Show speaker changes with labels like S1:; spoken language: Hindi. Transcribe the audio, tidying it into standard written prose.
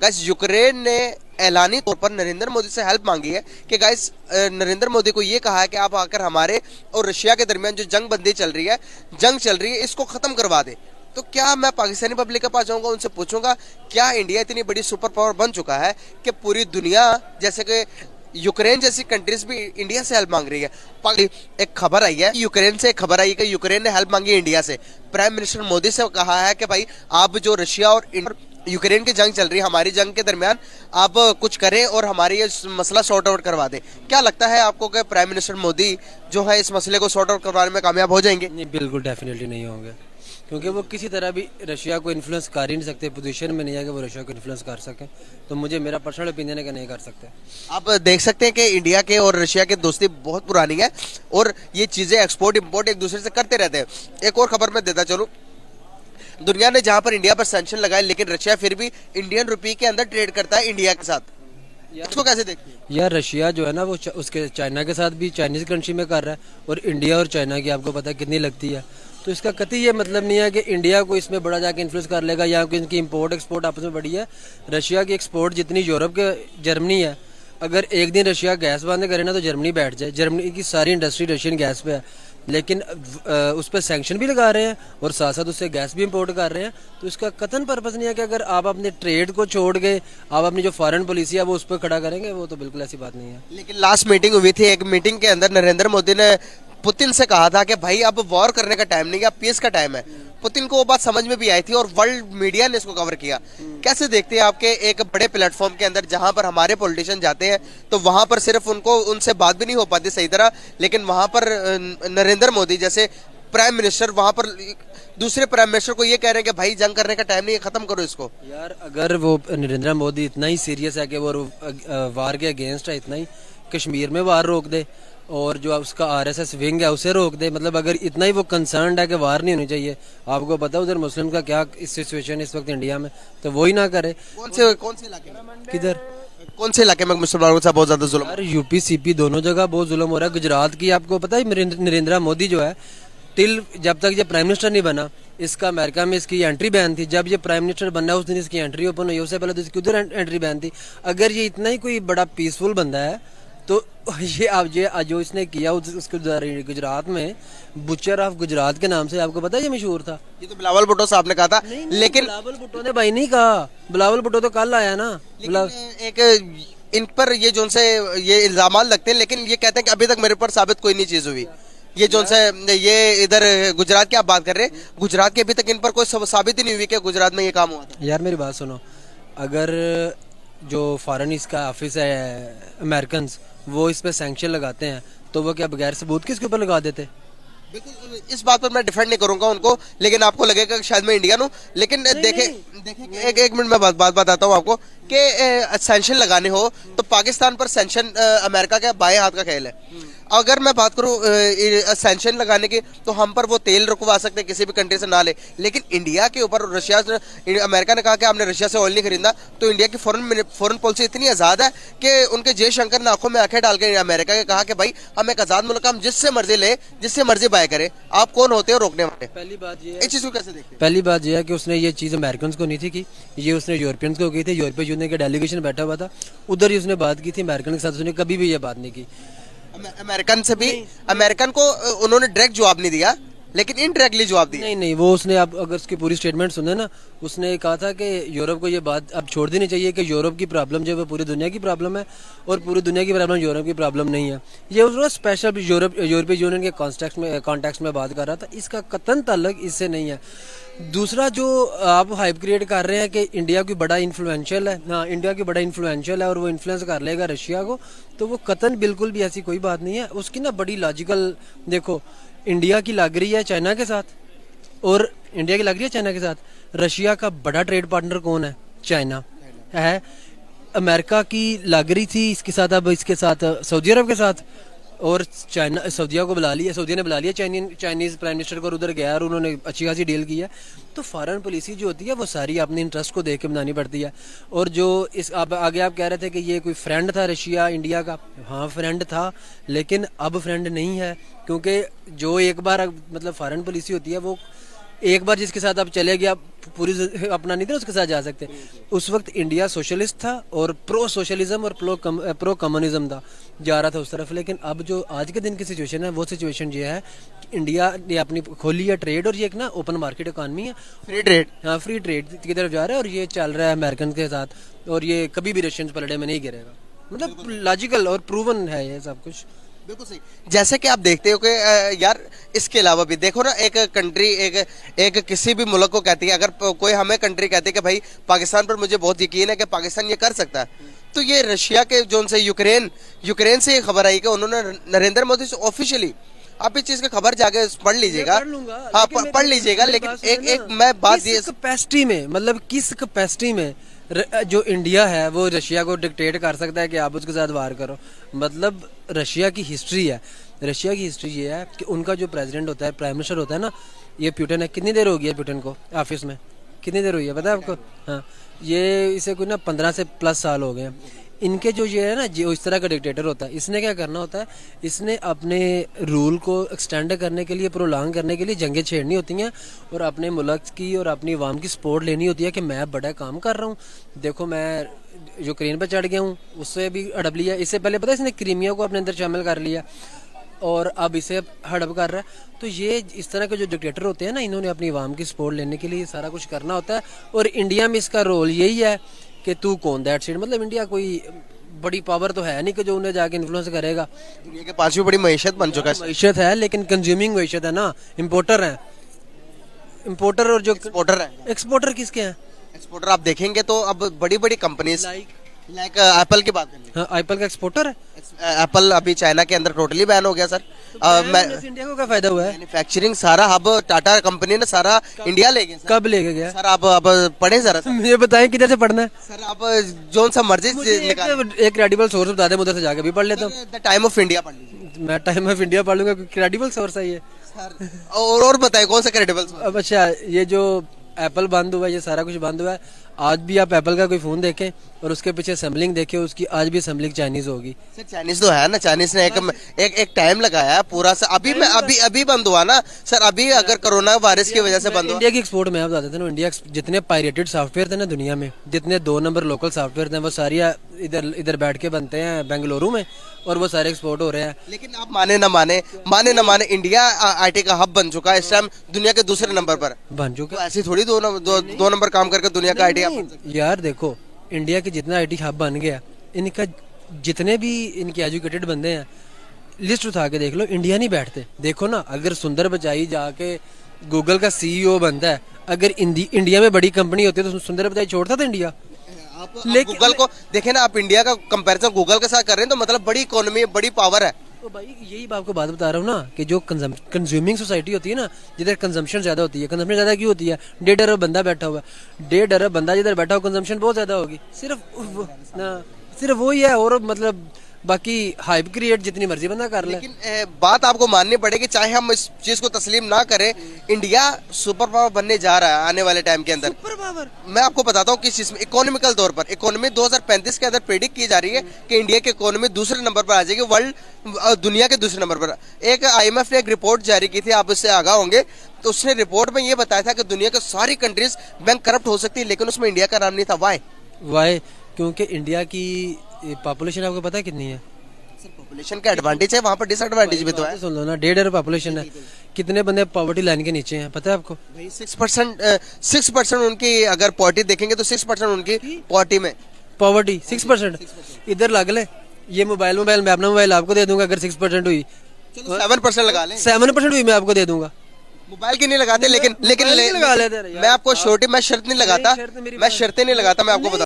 S1: गाइस यूक्रेन ने ऐलानी तौर पर नरेंद्र मोदी से हेल्प मांगी है कि गाइस नरेंद्र मोदी को ये कहा है कि आप आकर हमारे और रशिया के दरमियान जो जंग चल रही है, इसको खत्म करवा दे। तो क्या मैं पाकिस्तानी पब्लिक के पास जाऊंगा, उनसे पूछूंगा क्या इंडिया इतनी बड़ी सुपर पावर बन चुका है कि पूरी दुनिया जैसे कि यूक्रेन जैसी कंट्रीज भी इंडिया से हेल्प मांग रही है। एक खबर आई है, यूक्रेन से एक खबर आई कि यूक्रेन ने हेल्प मांगी इंडिया से। प्राइम मिनिस्टर मोदी से कहा है कि भाई आप जो रशिया और यूक्रेन की जंग चल रही है, हमारी जंग के दरमियान आप कुछ करें और हमारी ये मसला सॉर्ट आउट करवा दें। क्या लगता है आपको कि प्राइम मिनिस्टर मोदी जो है इस मसले को सॉर्ट आउट करवाने में कामयाब हो जाएंगे?
S2: नहीं, बिल्कुल डेफिनेटली नहीं होंगे, क्योंकि वो किसी तरह भी रशिया को इन्फ्लुएंस कर ही नहीं सकते, पोजीशन में नहीं है कि वो रशिया को इन्फ्लुएंस कर सकें। तो मुझे मेरा पर्सनल ओपिनियन है कि नहीं कर सकते।
S1: आप देख सकते हैं कि इंडिया के और रशिया की दोस्ती बहुत पुरानी है और ये चीजें एक्सपोर्ट इंपोर्ट एक दूसरे से करते रहते हैं। एक और खबर मैं देता चलूं, दुनिया ने जहां पर इंडिया पर सैंक्शन लगाए, लेकिन रशिया फिर भी इंडियन रुपये के अंदर ट्रेड करता है इंडिया के साथ। इसको कैसे देखते हैं?
S2: यार रशिया जो है ना वो उसके चाइना के साथ भी चाइनीज कंट्री में कर रहा है, और इंडिया और चाइना की आपको पता है कितनी लगती है। तो इसका कतई ये मतलब नहीं है कि इंडिया को इसमें बड़ा जाके इन्फ्लुएंस कर लेगा, या कि इनकी इंपोर्ट एक्सपोर्ट आपस में बड़ी है। रशिया की एक्सपोर्ट जितनी यूरोप के जर्मनी है, अगर एक दिन रशिया गैस बंद करे ना तो जर्मनी बैठ जाए। जर्मनी की सारी इंडस्ट्री रशियन गैस पे है, लेकिन उस पर सैंक्शन भी लगा रहे हैं और साथ साथ उससे गैस भी इंपोर्ट कर रहे हैं। तो इसका कतन पर्पस नहीं है कि अगर आप अपने ट्रेड को छोड़ के आप अपनी जो फॉरेन पॉलिसी है वो उस पर खड़ा करेंगे, वो तो बिल्कुल ऐसी बात नहीं है।
S1: लेकिन लास्ट मीटिंग हुई थी, एक मीटिंग के अंदर नरेंद्र मोदी ने पुतिन से कहा था कि भाई अब वॉर करने का टाइम नहीं है, अब पीस का टाइम है। पुतिन को वो बात समझ में भी आई थी और वर्ल्ड मीडिया ने इसको कवर किया। कैसे देखते हैं आपके एक बड़े प्लेटफॉर्म के अंदर जहां पर हमारे पॉलिटिशियन जाते हैं तो वहां पर सिर्फ उनको उनसे बात भी नहीं हो पाती सही तरह, लेकिन वहां पर नरेंद्र मोदी जैसे प्राइम मिनिस्टर वहां पर दूसरे प्राइम मिनिस्टर को ये कह रहे हैं कि भाई जंग करने का टाइम नहीं है, खत्म करो इसको।
S2: यार अगर वो नरेंद्र मोदी इतना ही सीरियस है कि वो वार के अगेंस्ट है, इतना ही कश्मीर में वार रोक दे और जो उसका आरएसएस विंग है उसे रोक दे, मतलब अगर इतना ही वो कंसर्न्ड है कि वार नहीं होनी चाहिए, आपको पता है उधर मुस्लिम का क्या इस सिचुएशन इस वक्त इंडिया में, तो वो ही ना करे।
S1: कौन से इलाके में?
S2: किधर
S1: कौन से इलाके में मुसलमानों के साथ बहुत ज्यादा जुल्म?
S2: यार यूपी सीपी दोनों जगह बहुत जुल्म हो रहा है। गुजरात की आपको पता है नरेंद्र मोदी जो है टिल जब तक ये प्राइम मिनिस्टर नहीं बना, इसका अमेरिका में इसकी एंट्री बैन थी। जब ये प्राइम मिनिस्टर बनना उस दिन इसकी एंट्री ओपन हुई, उससे पहले तो इसकी उधर एंट्री बैन थी। अगर ये इतना ही कोई बड़ा पीसफुल बंदा है तो ये आप ये जो इसने किया उसके गुजरात में बुचर ऑफ गुजरात के नाम से, आपको पता है ये मशहूर था।
S1: ये तो बिलावल भुट्टो साहब ने कहा था। लेकिन
S2: बिलावल भुट्टो ने भाई नहीं कहा, बिलावल भुट्टो तो कल आया ना।
S1: एक इन पर ये जो से ये इल्जाम लगते हैं, लेकिन ये कहते हैं कि अभी तक मेरे पर साबित कोई नहीं चीज हुई। ये जो से ये इधर गुजरात की आप बात कर रहे हैं, गुजरात के अभी तक इन पर कोई साबित ही नहीं हुई कि गुजरात में ये काम हुआ था।
S2: यार मेरी बात सुनो, अगर जो फॉरेन इसका ऑफिस है अमेरिकन, वो इस पे सैंक्शन लगाते हैं तो वो क्या बगैर सबूत किसके ऊपर लगा देते?
S1: बिल्कुल, इस बात पर मैं डिफेंड नहीं करूंगा उनको, लेकिन आपको लगेगा कि शायद मैं इंडियन हूँ। लेकिन देखे एक मिनट में बात बताता हूँ आपको कि सैंक्शन लगाने हो तो पाकिस्तान पर सैंक्शन अमेरिका का बाएं हाथ का खेल है। अगर मैं बात करूं सैंक्शन लगाने की तो हम पर वो तेल रुकवा सकते हैं किसी भी कंट्री से ना ले, लेकिन इंडिया के ऊपर रशिया अमेरिका ने कहा कि आपने रशिया से ऑयल नहीं खरीदना, तो इंडिया की फॉरेन पॉलिसी इतनी आज़ाद है कि उनके जयशंकर ने आंखों में आंखें डाल के अमेरिका के कहा कि भाई हम एक आज़ाद मुल्क, हम जिससे मर्जी ले जिससे मर्जी बाय करें, आप कौन होते हो रोकने वाले?
S2: पहली बात ये
S1: इस चीज को कैसे देखते हैं?
S2: पहली बात यह है कि उसने ये चीज़ अमेरिकन को नहीं थी की, ये उसने यूरोपियंस को की थी। यूरोपीय यूनियन का डेलीगेशन बैठा हुआ था, उधर ही उसने बात की थी। अमेरिकन के साथ उसने कभी भी ये बात नहीं की।
S1: अमेरिकन से भी अमेरिकन को उन्होंने डायरेक्ट जवाब नहीं दिया, लेकिन इनडायरेक्टली जवाब दिया।
S2: नहीं, वो उसने आप अगर उसकी पूरी स्टेटमेंट सुने ना, उसने कहा था कि यूरोप को ये बात अब छोड़ देनी चाहिए कि यूरोप की प्रॉब्लम जो है वो पूरी दुनिया की प्रॉब्लम है और पूरी दुनिया की प्रॉब्लम यूरोप की प्रॉब्लम नहीं है। ये उस स्पेशल यूरोपीय यूनियन के कॉन्टेक्स्ट में बात कर रहा था, इसका कतन ताल्लुक इससे नहीं है। दूसरा जो आप हाइप क्रिएट कर रहे हैं कि इंडिया की बड़ा इन्फ्लुएंशियल है, हाँ इंडिया की बड़ा इन्फ्लुएंशियल है और वो इन्फ्लुएंस कर लेगा रशिया को, तो वो कतन बिल्कुल भी ऐसी कोई बात नहीं है। उसकी ना बड़ी लॉजिकल देखो, इंडिया की लग रही है चाइना के साथ और इंडिया की लग रही है चाइना के साथ। रशिया का बड़ा ट्रेड पार्टनर कौन है? चाइना है। अमेरिका की लग रही थी इसके साथ, अब इसके साथ सऊदी अरब के साथ, और चाइना सऊदिया को बुला लिया, सऊदिया ने बुला लिया चाइनीज प्राइम मिनिस्टर को, उधर गया और उन्होंने अच्छी खासी डील की है। तो फॉरेन पॉलिसी जो होती है वो सारी अपने इंटरेस्ट को देख के बनानी पड़ती है। और जो इस आगे आप कह रहे थे कि ये कोई फ्रेंड था रशिया इंडिया का, हाँ फ्रेंड था, लेकिन अब फ्रेंड नहीं है, क्योंकि जो एक बार मतलब फॉरेन पॉलिसी होती है वो एक बार जिसके साथ आप चले गया अपना नहीं था उसके साथ जा सकते। उस वक्त इंडिया सोशलिस्ट था और प्रो सोशलिज्म और प्रो कम्युनिज्म था, जा रहा था उस तरफ। लेकिन अब जो आज के दिन की सिचुएशन है वो सिचुएशन ये है कि इंडिया ने अपनी खोली है ट्रेड, और ये एक ना ओपन मार्केट इकॉनमी है,
S1: फ्री ट्रेड।
S2: हाँ फ्री ट्रेड की तरफ जा रहा है, और ये चल रहा है अमेरिकन के साथ, और ये कभी भी रशियन पलड़े में नहीं गिरेगा। मतलब लॉजिकल और प्रूवन है ये सब कुछ।
S1: बिल्कुल सही। जैसे कि आप देखते हो कि यार इसके अलावा भी देखो ना, एक कंट्री एक किसी भी मुल्क को कहती है, अगर कोई हमें कंट्री कहती है कि भाई पाकिस्तान पर मुझे बहुत यकीन है कि पाकिस्तान ये कर सकता है, तो ये रशिया के जो उनसे यूक्रेन से ये खबर आई कि उन्होंने नरेंद्र मोदी से ऑफिशियली, आप इस चीज की खबर जाके पढ़ लीजिएगा, हाँ पढ़ लीजिएगा। लेकिन एक मैं बात ये
S2: कैपेसिटी में, मतलब किस कैपेसिटी में जो इंडिया है वो रशिया को डिक्टेट कर सकता है कि आप उसके साथ वार करो। मतलब रशिया की हिस्ट्री है, रशिया की हिस्ट्री ये है कि उनका जो प्रेसिडेंट होता है, प्राइम मिनिस्टर होता है ना, ये पुतिन है। कितनी देर हो गई है पुतिन को ऑफिस में, कितनी देर हुई है पता है आपको? हाँ, ये इसे कोई ना 15 से प्लस साल हो गए हैं। इनके जो ये है ना, जो इस तरह का डिक्टेटर होता है, इसने क्या करना होता है, इसने अपने रूल को एक्सटेंड करने के लिए, प्रोलॉन्ग करने के लिए जंगें छेड़नी होती हैं, और अपने मुल्क की और अपनी अवाम की सपोर्ट लेनी होती है कि मैं बड़ा काम कर रहा हूँ, देखो मैं यूक्रेन पर चढ़ गया हूँ, उससे भी हड़प लिया। इससे पहले पता है इसने क्रीमिया को अपने अंदर शामिल कर लिया, और अब इसे हड़प कर रहा है। तो ये इस तरह के जो डिक्टेटर होते हैं ना, इन्होंने अपनी अवाम की सपोर्ट लेने के लिए सारा कुछ करना होता है। और इंडिया में इसका रोल यही है कि तू कौन दैट सीट, मतलब इंडिया कोई बड़ी पावर तो है नहीं कि जो उन्हें जाके इन्फ्लुएंस करेगा।
S1: दुनिया के 5वीं बड़ी मईशत बन चुका है।
S2: मईशत है लेकिन कंज्यूमिंग मईशत है ना, इम्पोर्टर है, इम्पोर्टर। और जो
S1: एक्सपोर्टर है,
S2: एक्सपोर्टर किसके हैं?
S1: एक्सपोर्टर आप देखेंगे तो अब बड़ी बड़ी कंपनीज लाइक एप्पल की बात करें,
S2: हाँ एप्पल का एक्सपोर्टर है।
S1: एप्पल अभी चाइना के अंदर टोटली बैन हो गया सर।
S2: इंडिया को क्या फायदा हुआ है?
S1: मैन्युफैक्चरिंग सारा हब टाटा कंपनी ने सारा इंडिया ले गया सर।
S2: कब लेके गया
S1: सर आप अब पढ़े जरा सर।
S2: मुझे बताएं किधर से पढ़ना है
S1: सर, आप जोन सा मर्जी निकाल,
S2: एक क्रेडिबल सोर्स बता दे, उधर से जाके भी पढ़ लेता हूँ।
S1: द टाइम ऑफ इंडिया पढ़ लीजिए।
S2: मैं टाइम ऑफ इंडिया पढ़ लूंगा, क्रेडिबल सोर्स है ये
S1: सर। और बताए कौन सा क्रेडिबल?
S2: अब अच्छा, ये जो एप्पल बंद हुआ है, ये सारा कुछ बंद हुआ है। आज भी आप एप्पल का कोई फोन देखें और उसके पीछे असेंबलिंग देखें, उसकी आज भी असेंबलिंग चाइनीज होगी।
S1: सर चाइनीज तो है ना, चाइनीज ने एक टाइम लगाया है पूरा सा। अभी बंद हुआ ना सर, अभी अगर कोरोना वायरस की वजह से बंद हुआ।
S2: इंडिया की एक्सपोर्ट में आप बताते थे ना, इंडिया जितने पायरेटेड सॉफ्टवेयर थे ना दुनिया में, जितने 2 नंबर लोकल सॉफ्टवेयर थे, वो सारी इधर बैठ के बनते हैं बेंगलुरु में, और वो सारे एक्सपोर्ट हो रहे हैं।
S1: लेकिन आप माने ना माने इंडिया आईटी का हब बन चुका है इस टाइम, दुनिया के दूसरे नंबर पर
S2: बन चुका।
S1: तो ऐसी थोड़ी दो नंबर काम करके दुनिया का आईटी हब।
S2: यार देखो, इंडिया के जितना आईटी हब बन गया, इनका जितने भी इनके एजुकेटेड बंदे हैं, लिस्ट उठा के देख लो, इंडिया नहीं बैठते। देखो ना, अगर सुंदर पिचाई जाके गूगल का सीईओ बनता है, अगर इंडिया में बड़ी कंपनी होती है तो सुंदर पिचाई छोड़ता था इंडिया।
S1: आप गूगल को देखें ना, आप इंडिया का कंपैरिजन गूगल के साथ कर रहे हैं, तो मतलब बड़ी इकोनॉमी, बड़ी पावर है।
S2: तो भाई यही आपको बात बता रहा हूँ ना, कि जो कंज्यूमिंग सोसाइटी होती है ना, जिधर कंजम्पशन ज्यादा होती है। कंजम्पशन ज्यादा क्यों होती है? 1.5 अरब बंदा बैठा हुआ है, 1.5 अरब बंदा जिधर बैठा हो, कंजम्पशन बहुत ज्यादा होगी। सिर्फ वही है, और मतलब बाकी हाइप क्रिएट जितनी मर्जी बंदा कर ले।
S1: लेकिन बात आपको माननी पड़ेगी, चाहे हम इस चीज को तस्लीम ना करें, इंडिया सुपर पावर बनने जा रहा है आने वाले टाइम के अंदर।
S2: सुपर पावर
S1: मैं आपको बताता हूँ किस चीज में, इकोनॉमिकल तौर पर। इकोनॉमी 2035 के अंदर प्रेडिक्ट की जा रही है कि इंडिया की इकोनॉमी दूसरे नंबर पर आ जाएगी, वर्ल्ड दुनिया के दूसरे नंबर पर। एक IMF ने एक रिपोर्ट जारी की थी, आप इससे आगाह होंगे, तो उसने रिपोर्ट में ये बताया था कि दुनिया के सारी कंट्रीज बैंक करप्ट हो सकती है, लेकिन उसमें इंडिया का नाम नहीं था। वाई?
S2: क्योंकि इंडिया की पॉपुलेशन आपको पता है कितनी है?
S1: सर पॉपुलेशन का एडवांटेज है, वहाँ पर डिसएडवांटेज भी तो है।
S2: सुन लो ना, 1.5 अरब पॉपुलेशन है, कितने बंदे पॉवर्टी लाइन के नीचे हैं पता है आपको?
S1: भाई 6% उनकी, अगर पॉवर्टी देखेंगे तो 6% उनकी पॉवर्टी में
S2: पॉवर्टी 6%। इधर लग ले, ये मोबाइल मैं अपना मोबाइल आपको दे दूंगा, अगर 6% हुई,
S1: 7% लगा लें।
S2: 7% हुई मैं आपको दे दूंगा।
S1: मोबाइल की नहीं लगाते, लेकिन
S2: लगा लेते हैं
S1: मैं आपको छोटी, मैं शर्त नहीं लगाता, मैं शर्तें नहीं लगाता, मैं आपको बता